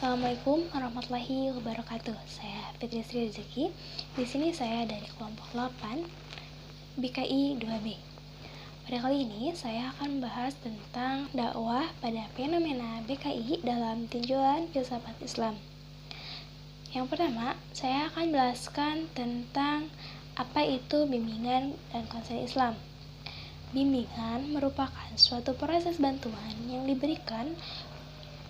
Assalamualaikum warahmatullahi wabarakatuh. Saya Fitri Sri Rezeki. Di sini saya dari kelompok 8 BKI 2B. Pada kali ini saya akan membahas tentang dakwah pada fenomena BKI dalam tinjauan filsafat Islam. Yang pertama, saya akan menjelaskan tentang apa itu bimbingan dan konseling Islam. Bimbingan merupakan suatu proses bantuan yang diberikan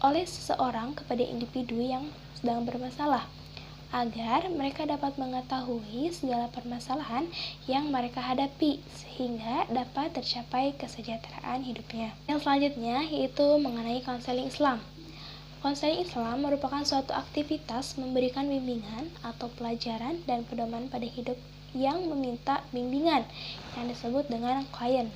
oleh seseorang kepada individu yang sedang bermasalah agar mereka dapat mengetahui segala permasalahan yang mereka hadapi sehingga dapat tercapai kesejahteraan hidupnya. Yang selanjutnya yaitu mengenai konseling Islam. Konseling Islam merupakan suatu aktivitas memberikan bimbingan atau pelajaran dan pedoman pada hidup yang meminta bimbingan yang disebut dengan klien.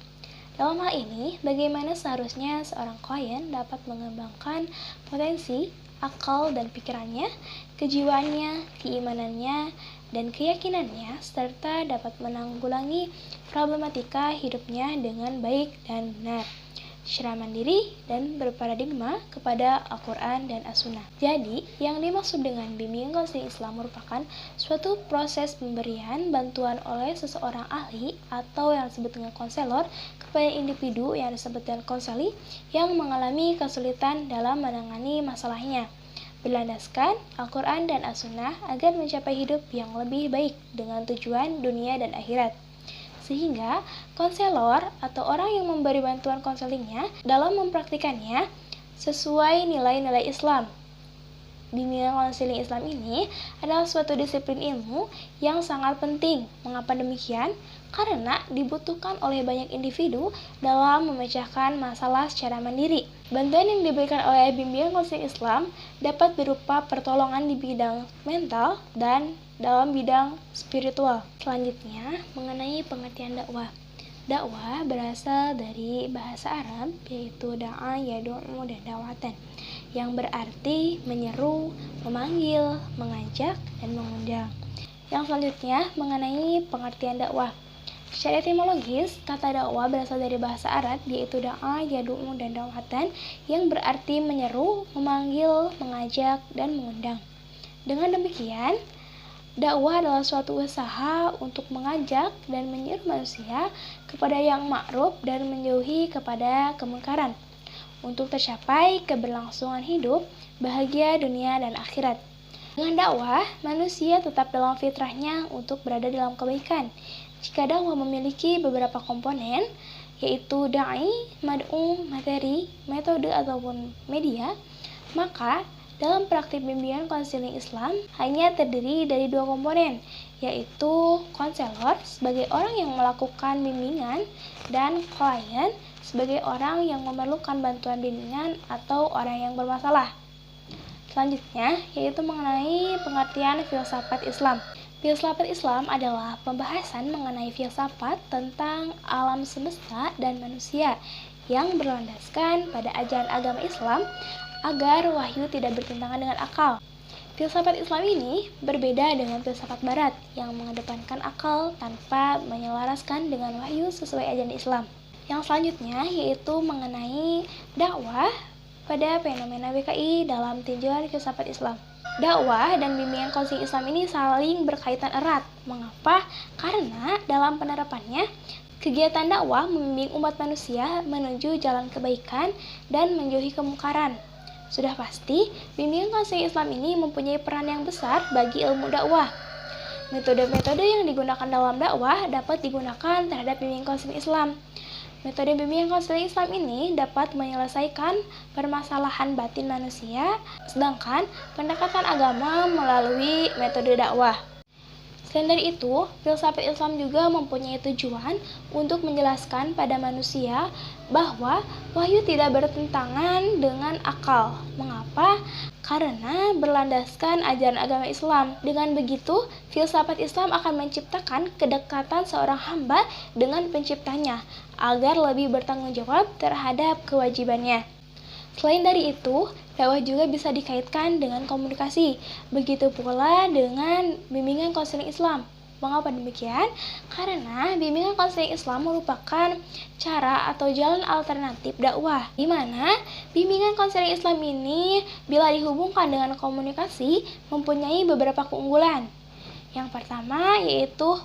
Dalam hal ini, bagaimana seharusnya seorang klien dapat mengembangkan potensi, akal dan pikirannya, kejiwaannya, keimanannya, dan keyakinannya, serta dapat menanggulangi problematika hidupnya dengan baik dan benar, secara mandiri dan berparadigma kepada Al-Quran dan As-Sunnah. Jadi, yang dimaksud dengan bimbingan konseling Islam merupakan suatu proses pemberian bantuan oleh seseorang ahli atau yang disebut dengan konselor kepada individu yang disebut dengan konseli yang mengalami kesulitan dalam menangani masalahnya, berlandaskan Al-Quran dan As-Sunnah agar mencapai hidup yang lebih baik dengan tujuan dunia dan akhirat. Sehingga konselor atau orang yang memberi bantuan konselingnya dalam mempraktikannya sesuai nilai-nilai Islam. Bimbingan konseling Islam ini adalah suatu disiplin ilmu yang sangat penting. Mengapa demikian? Karena dibutuhkan oleh banyak individu dalam memecahkan masalah secara mandiri. Bantuan yang diberikan oleh bimbingan konseling Islam dapat berupa pertolongan di bidang mental dan dalam bidang spiritual. Selanjutnya, mengenai pengertian dakwah. Dakwah berasal dari bahasa Arab yaitu da'a, yad'u, dan da'watan, yang berarti menyeru, memanggil, mengajak, dan mengundang. Yang selanjutnya, mengenai pengertian dakwah. Secara etimologis, kata dakwah berasal dari bahasa Arab yaitu da'a, yad'u, dan da'watan, yang berarti menyeru, memanggil, mengajak, dan mengundang. Dengan demikian, dakwah adalah suatu usaha untuk mengajak dan menyuruh manusia kepada yang ma'ruf dan menjauhi kepada kemungkaran untuk tercapai keberlangsungan hidup, bahagia dunia dan akhirat. Dengan dakwah, manusia tetap dalam fitrahnya untuk berada dalam kebaikan. Jika dakwah memiliki beberapa komponen, yaitu da'i, mad'u, materi, metode ataupun media, maka dalam praktik bimbingan konseling Islam hanya terdiri dari dua komponen, yaitu konselor sebagai orang yang melakukan bimbingan dan klien sebagai orang yang memerlukan bantuan bimbingan atau orang yang bermasalah. Selanjutnya, yaitu mengenai pengertian filsafat Islam. Filsafat Islam adalah pembahasan mengenai filsafat tentang alam semesta dan manusia yang berlandaskan pada ajaran agama Islam agar wahyu tidak bertentangan dengan akal. Filsafat Islam ini berbeda dengan filsafat Barat yang mengedepankan akal tanpa menyelaraskan dengan wahyu sesuai ajaran Islam. Yang selanjutnya yaitu mengenai dakwah pada fenomena BKI dalam tinjauan filsafat Islam. Dakwah dan bimbingan konseling Islam ini saling berkaitan erat. Mengapa? Karena dalam penerapannya, kegiatan dakwah membimbing umat manusia menuju jalan kebaikan dan menjauhi kemungkaran. Sudah pasti, bimbingan konseling Islam ini mempunyai peran yang besar bagi ilmu dakwah. Metode-metode yang digunakan dalam dakwah dapat digunakan terhadap bimbingan konseling Islam. Metode bimbingan konseling Islam ini dapat menyelesaikan permasalahan batin manusia, sedangkan pendekatan agama melalui metode dakwah. Selain dari itu, filsafat Islam juga mempunyai tujuan untuk menjelaskan pada manusia bahwa wahyu tidak bertentangan dengan akal. Mengapa? Karena berlandaskan ajaran agama Islam. Dengan begitu, filsafat Islam akan menciptakan kedekatan seorang hamba dengan penciptanya agar lebih bertanggung jawab terhadap kewajibannya. Selain dari itu, dakwah juga bisa dikaitkan dengan komunikasi. Begitu pula dengan bimbingan konseling Islam. Mengapa demikian? Karena bimbingan konseling Islam merupakan cara atau jalan alternatif dakwah, di mana bimbingan konseling Islam ini bila dihubungkan dengan komunikasi mempunyai beberapa keunggulan. Yang pertama yaitu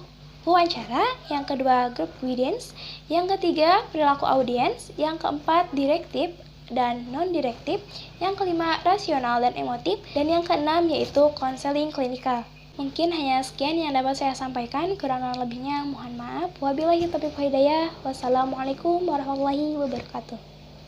wawancara, yang kedua group guidance, yang ketiga perilaku audiens, yang keempat direktif dan non-direktif, yang kelima rasional dan emotif, dan yang keenam yaitu konseling klinikal. Mungkin hanya sekian yang dapat saya sampaikan, kurang lebihnya mohon maaf. Wabillahi taufiq wal hidayah. Wassalamualaikum warahmatullahi wabarakatuh.